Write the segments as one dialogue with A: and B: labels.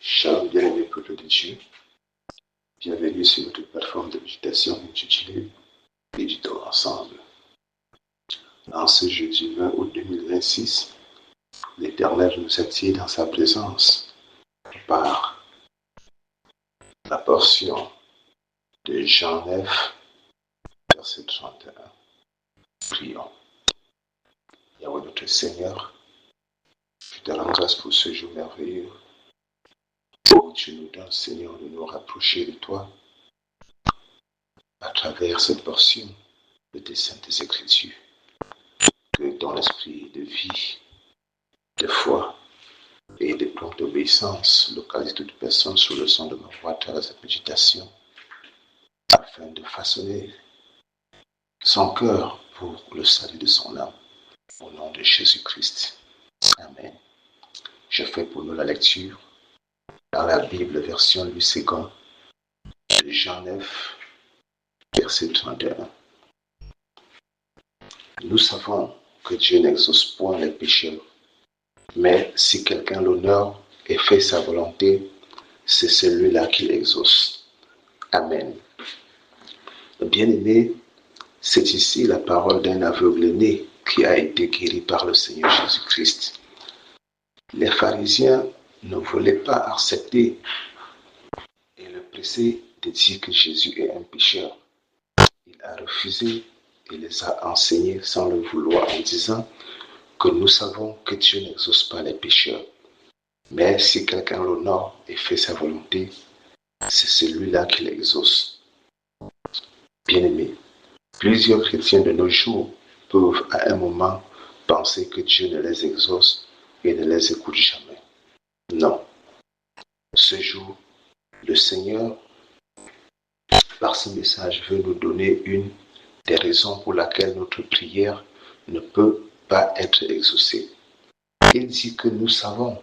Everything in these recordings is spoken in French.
A: Shalom, bien-aimé peuple de Dieu. Bienvenue sur notre plateforme de méditation intitulée Méditons ensemble. En ce jeudi 20 août 2026, l'Éternel nous attire dans sa présence par la portion de Jean 9, verset 31. Prions. Yahweh notre Seigneur, je te rends grâce pour ce jour merveilleux où tu nous donnes, Seigneur, de nous rapprocher de toi à travers cette portion de tes saintes écritures. Que ton esprit de vie, de foi et de plan d'obéissance localise toute personne sous le son de ma voix à travers cette méditation afin de façonner son cœur pour le salut de son âme. Au nom de Jésus-Christ. Amen. Je fais pour nous la lecture dans la Bible version Louis II de Jean 9, verset 31. Nous savons que Dieu n'exauce point les pécheurs, mais si quelqu'un l'honore et fait sa volonté, c'est celui-là qui l'exauce. Amen. Bien-aimé, c'est ici la parole d'un aveugle-né qui a été guéri par le Seigneur Jésus-Christ. Les pharisiens ne voulaient pas accepter et le presser de dire que Jésus est un pécheur. Il a refusé et les a enseignés sans le vouloir en disant que nous savons que Dieu n'exauce pas les pécheurs. Mais si quelqu'un l'honore et fait sa volonté, c'est celui-là qui l'exauce. Bien-aimé, plusieurs chrétiens de nos jours peuvent à un moment penser que Dieu ne les exauce et ne les écoute jamais. Non. Ce jour, le Seigneur, par ce message, veut nous donner une des raisons pour laquelle notre prière ne peut pas être exaucée. Il dit que nous savons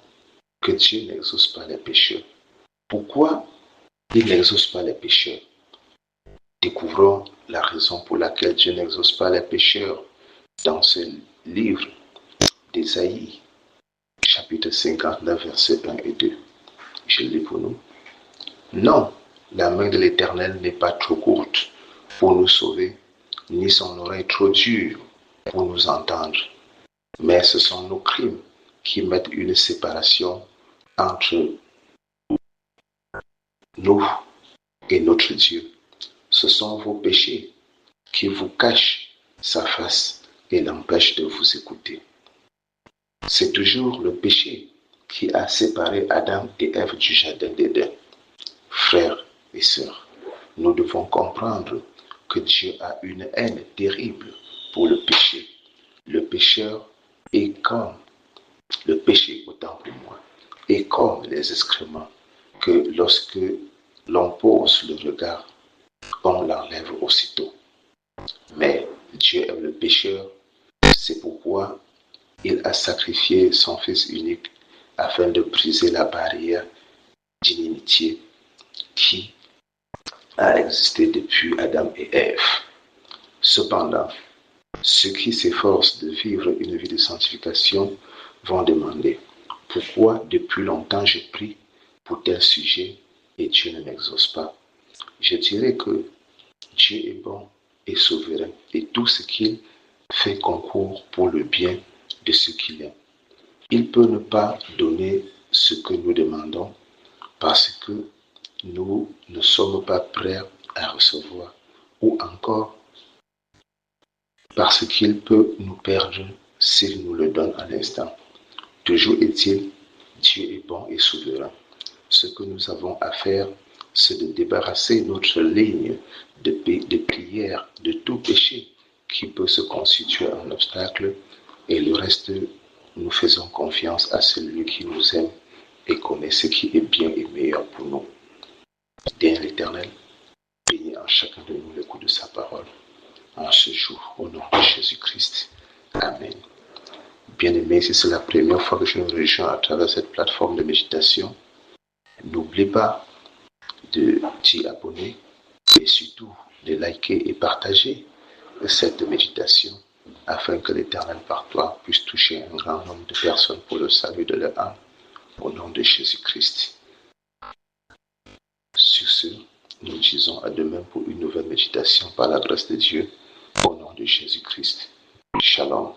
A: que Dieu n'exauce pas les pécheurs. Pourquoi il n'exauce pas les pécheurs? Découvrons la raison pour laquelle Dieu n'exauce pas les pécheurs dans ce livre d'Ésaïe, chapitre 59, versets 1 et 2. Je lis pour nous. Non, la main de l'Éternel n'est pas trop courte pour nous sauver, ni son oreille trop dure pour nous entendre. Mais ce sont nos crimes qui mettent une séparation entre nous et notre Dieu. Ce sont vos péchés qui vous cachent sa face et l'empêchent de vous écouter. C'est toujours le péché qui a séparé Adam et Ève du jardin d'Éden. Frères et sœurs, nous devons comprendre que Dieu a une haine terrible pour le péché. Le pécheur est comme le péché, autant pour moi, est comme les excréments que lorsque l'on pose le regard, on l'enlève aussitôt. Mais Dieu aime le pécheur, c'est pourquoi il a sacrifié son Fils unique afin de briser la barrière d'inimitié qui a existé depuis Adam et Ève. Cependant, ceux qui s'efforcent de vivre une vie de sanctification vont demander « Pourquoi depuis longtemps je prie pour tel sujet et Dieu ne m'exauce pas ?» Je dirais que Dieu est bon et souverain et tout ce qu'il fait concourt pour le bien de ceux qu'il aime. Il peut ne pas donner ce que nous demandons parce que nous ne sommes pas prêts à recevoir ou encore parce qu'il peut nous perdre s'il nous le donne à l'instant. Toujours est-il, Dieu est bon et souverain. Ce que nous avons à faire, c'est de débarrasser notre ligne de prière de tout péché qui peut se constituer un obstacle et le reste, nous faisons confiance à celui qui nous aime et connaît ce qui est bien et meilleur pour nous. Bien l'Éternel, bénis en chacun de nous l'écoute de sa parole. En ce jour, au nom de Jésus-Christ. Amen. Bien-aimés, si c'est la première fois que je nous rejoins à travers cette plateforme de méditation, n'oubliez pas de t'y abonner et surtout de liker et partager cette méditation afin que l'Éternel par toi puisse toucher un grand nombre de personnes pour le salut de leur âme au nom de Jésus-Christ. sœurs, nous disons à demain pour une nouvelle méditation par la grâce de Dieu, au nom de Jésus-Christ. Shalom.